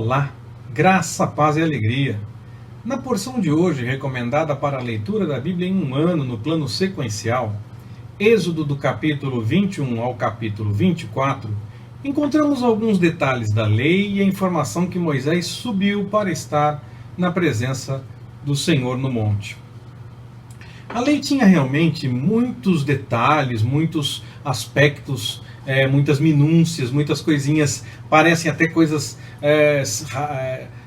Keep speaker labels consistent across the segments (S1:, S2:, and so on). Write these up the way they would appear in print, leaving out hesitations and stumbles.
S1: Olá, graça, paz e alegria. Na porção de hoje, recomendada para a leitura da Bíblia em um ano no plano sequencial, Êxodo do capítulo 21 ao capítulo 24, encontramos alguns detalhes da lei e a informação que Moisés subiu para estar na presença do Senhor no monte. A lei tinha realmente muitos detalhes, muitos aspectos, muitas minúcias, muitas coisinhas, parecem até coisas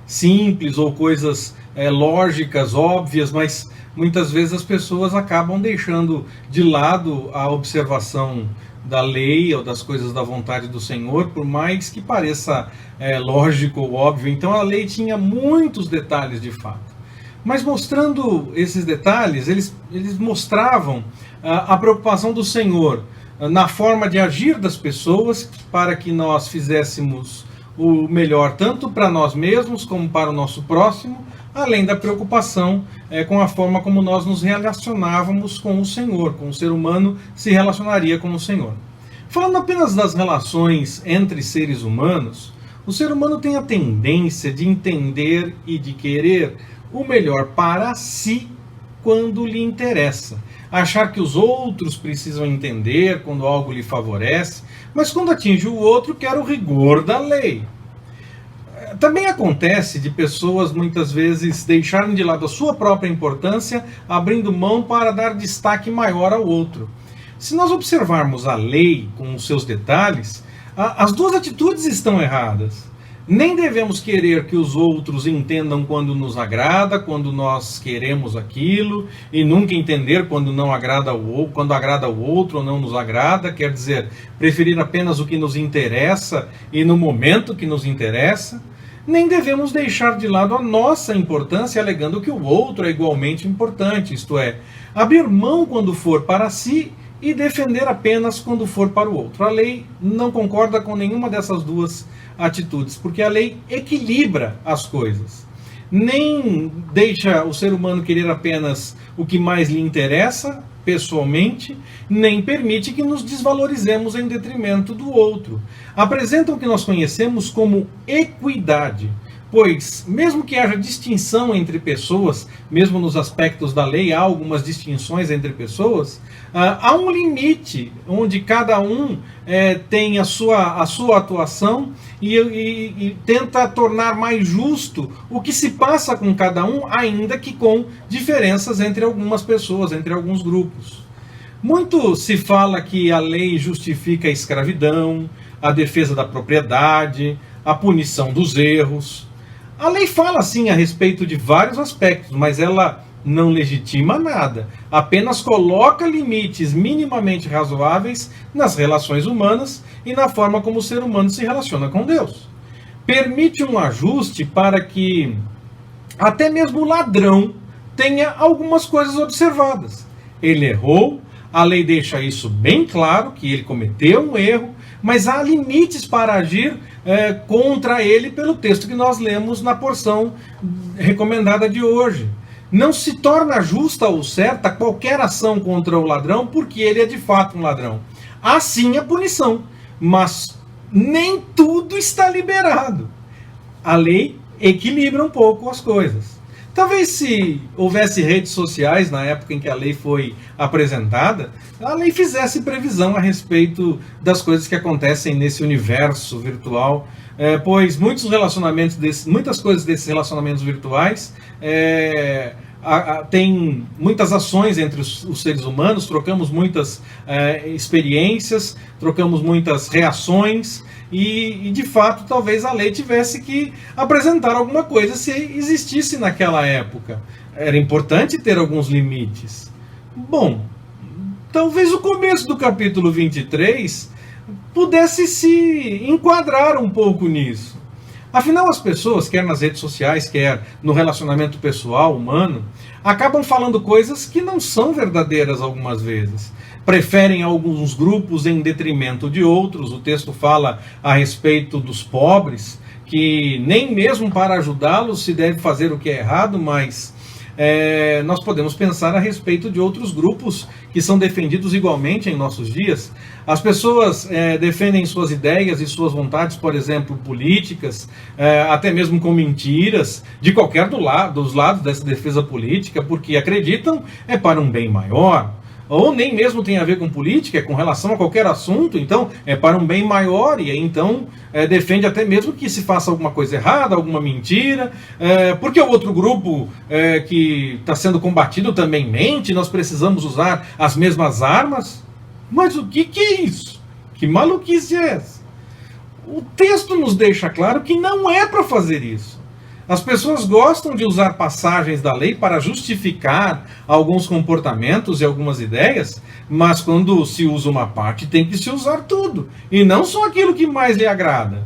S1: simples ou coisas lógicas, óbvias, mas muitas vezes as pessoas acabam deixando de lado a observação da lei ou das coisas da vontade do Senhor, por mais que pareça lógico ou óbvio. Então a lei tinha muitos detalhes de fato. Mas mostrando esses detalhes, eles mostravam a preocupação do Senhor na forma de agir das pessoas para que nós fizéssemos o melhor tanto para nós mesmos como para o nosso próximo, além da preocupação com a forma como nós nos relacionávamos com o Senhor, como o ser humano se relacionaria com o Senhor. Falando apenas das relações entre seres humanos, o ser humano tem a tendência de entender e de querer o melhor para si quando lhe interessa. Achar que os outros precisam entender quando algo lhe favorece, mas quando atinge o outro quer o rigor da lei. Também acontece de pessoas muitas vezes deixarem de lado a sua própria importância, abrindo mão para dar destaque maior ao outro. Se nós observarmos a lei com os seus detalhes, as duas atitudes estão erradas. Nem devemos querer que os outros entendam quando nos agrada, quando nós queremos aquilo, e nunca entender quando não agrada quando agrada ao outro ou não nos agrada, quer dizer, preferir apenas o que nos interessa e no momento que nos interessa. Nem devemos deixar de lado a nossa importância, alegando que o outro é igualmente importante, isto é, abrir mão quando for para si e defender apenas quando for para o outro. A lei não concorda com nenhuma dessas duas atitudes, porque a lei equilibra as coisas. Nem deixa o ser humano querer apenas o que mais lhe interessa, pessoalmente, nem permite que nos desvalorizemos em detrimento do outro. Apresenta o que nós conhecemos como equidade, pois, mesmo que haja distinção entre pessoas, mesmo nos aspectos da lei há algumas distinções entre pessoas, há um limite onde cada um tem a sua atuação e tenta tornar mais justo o que se passa com cada um, ainda que com diferenças entre algumas pessoas, entre alguns grupos. Muito se fala que a lei justifica a escravidão, a defesa da propriedade, a punição dos erros. A lei fala sim a respeito de vários aspectos, mas ela não legitima nada, apenas coloca limites minimamente razoáveis nas relações humanas e na forma como o ser humano se relaciona com Deus. Permite um ajuste para que até mesmo o ladrão tenha algumas coisas observadas. Ele errou, a lei deixa isso bem claro, que ele cometeu um erro, mas há limites para agir contra ele pelo texto que nós lemos na porção recomendada de hoje. Não se torna justa ou certa qualquer ação contra o ladrão porque ele é de fato um ladrão. Há sim a punição, mas nem tudo está liberado. A lei equilibra um pouco as coisas. Talvez se houvesse redes sociais na época em que a lei foi apresentada, a lei fizesse previsão a respeito das coisas que acontecem nesse universo virtual, pois muitas coisas desses relacionamentos virtuais tem muitas ações entre os seres humanos, trocamos muitas experiências, trocamos muitas reações, e de fato talvez a lei tivesse que apresentar alguma coisa se existisse naquela época. Era importante ter alguns limites. Bom, talvez o começo do capítulo 23 pudesse se enquadrar um pouco nisso. Afinal, as pessoas, quer nas redes sociais, quer no relacionamento pessoal, humano, acabam falando coisas que não são verdadeiras algumas vezes. Preferem alguns grupos em detrimento de outros. O texto fala a respeito dos pobres, que nem mesmo para ajudá-los se deve fazer o que é errado, mas nós podemos pensar a respeito de outros grupos que são defendidos igualmente em nossos dias. As pessoas defendem suas ideias e suas vontades, por exemplo, políticas, até mesmo com mentiras, de qualquer dos lados dessa defesa política, porque acreditam para um bem maior. Ou nem mesmo tem a ver com política, é com relação a qualquer assunto, então é para um bem maior, e então defende até mesmo que se faça alguma coisa errada, alguma mentira, porque o outro grupo que está sendo combatido também mente, nós precisamos usar as mesmas armas. Mas o que é isso? Que maluquice é essa? O texto nos deixa claro que não é para fazer isso. As pessoas gostam de usar passagens da lei para justificar alguns comportamentos e algumas ideias, mas quando se usa uma parte, tem que se usar tudo, e não só aquilo que mais lhe agrada.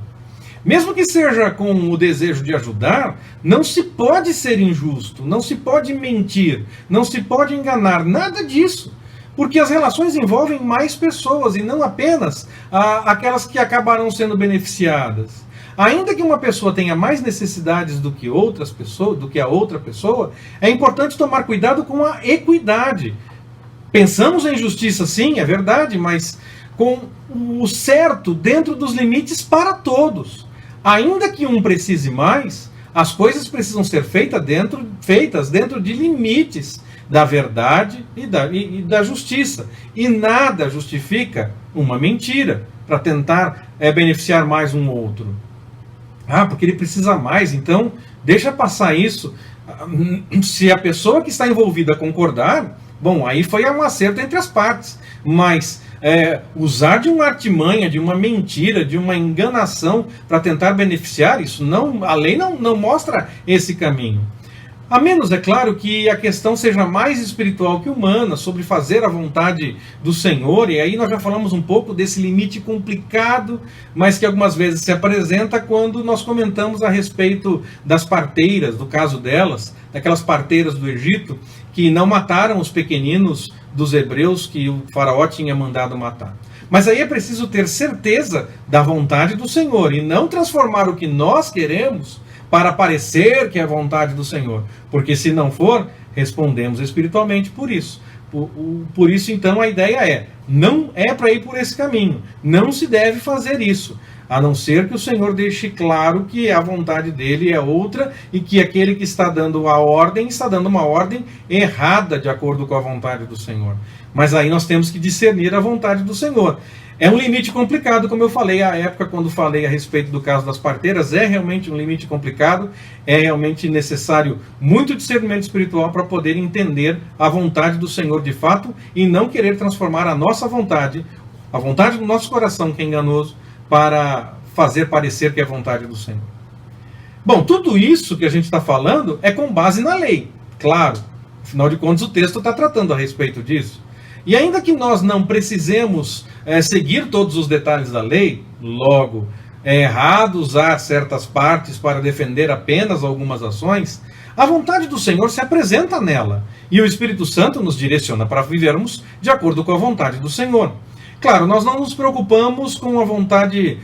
S1: Mesmo que seja com o desejo de ajudar, não se pode ser injusto, não se pode mentir, não se pode enganar, nada disso. Porque as relações envolvem mais pessoas e não apenas aquelas que acabarão sendo beneficiadas. Ainda que uma pessoa tenha mais necessidades do que outras pessoas, do que a outra pessoa, é importante tomar cuidado com a equidade. Pensamos em justiça, sim, é verdade, mas com o certo dentro dos limites para todos. Ainda que um precise mais, as coisas precisam ser feitas dentro de limites da verdade e da justiça. E nada justifica uma mentira para tentar beneficiar mais um outro. Porque ele precisa mais, então deixa passar isso. Se a pessoa que está envolvida concordar, bom, aí foi um acerto entre as partes. Mas usar de uma artimanha, de uma mentira, de uma enganação para tentar beneficiar, isso não, a lei não mostra esse caminho. A menos, é claro, que a questão seja mais espiritual que humana, sobre fazer a vontade do Senhor, e aí nós já falamos um pouco desse limite complicado, mas que algumas vezes se apresenta quando nós comentamos a respeito das parteiras, do caso delas, daquelas parteiras do Egito, que não mataram os pequeninos dos hebreus que o faraó tinha mandado matar. Mas aí é preciso ter certeza da vontade do Senhor, e não transformar o que nós queremos para parecer que é a vontade do Senhor. Porque se não for, respondemos espiritualmente por isso. Por isso, então, a ideia não é para ir por esse caminho. Não se deve fazer isso. A não ser que o Senhor deixe claro que a vontade dele é outra e que aquele que está dando a ordem, está dando uma ordem errada de acordo com a vontade do Senhor. Mas aí nós temos que discernir a vontade do Senhor. É um limite complicado, como eu falei à época quando falei a respeito do caso das parteiras, é realmente um limite complicado, é realmente necessário muito discernimento espiritual para poder entender a vontade do Senhor de fato e não querer transformar a nossa vontade, a vontade do nosso coração, que é enganoso, para fazer parecer que é a vontade do Senhor. Bom, tudo isso que a gente está falando é com base na lei, claro, afinal de contas o texto está tratando a respeito disso. E ainda que nós não precisemos seguir todos os detalhes da lei, logo, é errado usar certas partes para defender apenas algumas ações, a vontade do Senhor se apresenta nela, e o Espírito Santo nos direciona para vivermos de acordo com a vontade do Senhor. Claro, nós não nos preocupamos com a vontade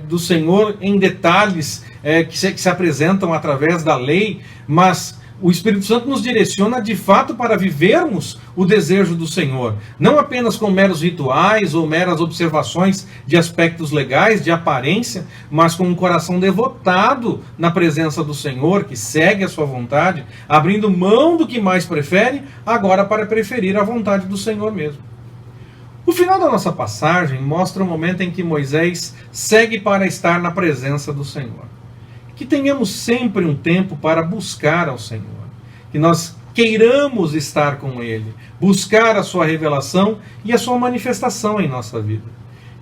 S1: do Senhor em detalhes que se apresentam através da lei, mas o Espírito Santo nos direciona de fato para vivermos o desejo do Senhor, não apenas com meros rituais ou meras observações de aspectos legais, de aparência, mas com um coração devotado na presença do Senhor, que segue a sua vontade, abrindo mão do que mais prefere, agora para preferir a vontade do Senhor mesmo. O final da nossa passagem mostra o momento em que Moisés segue para estar na presença do Senhor. Que tenhamos sempre um tempo para buscar ao Senhor, que nós queiramos estar com Ele, buscar a sua revelação e a sua manifestação em nossa vida.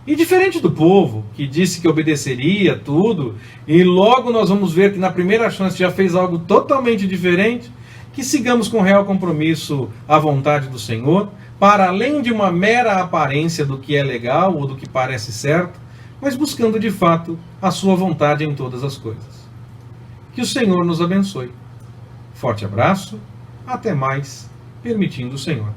S1: E diferente do povo, que disse que obedeceria tudo, e logo nós vamos ver que na primeira chance já fez algo totalmente diferente, que sigamos com real compromisso a vontade do Senhor, para além de uma mera aparência do que é legal ou do que parece certo, mas buscando de fato a sua vontade em todas as coisas. Que o Senhor nos abençoe. Forte abraço, até mais, permitindo o Senhor.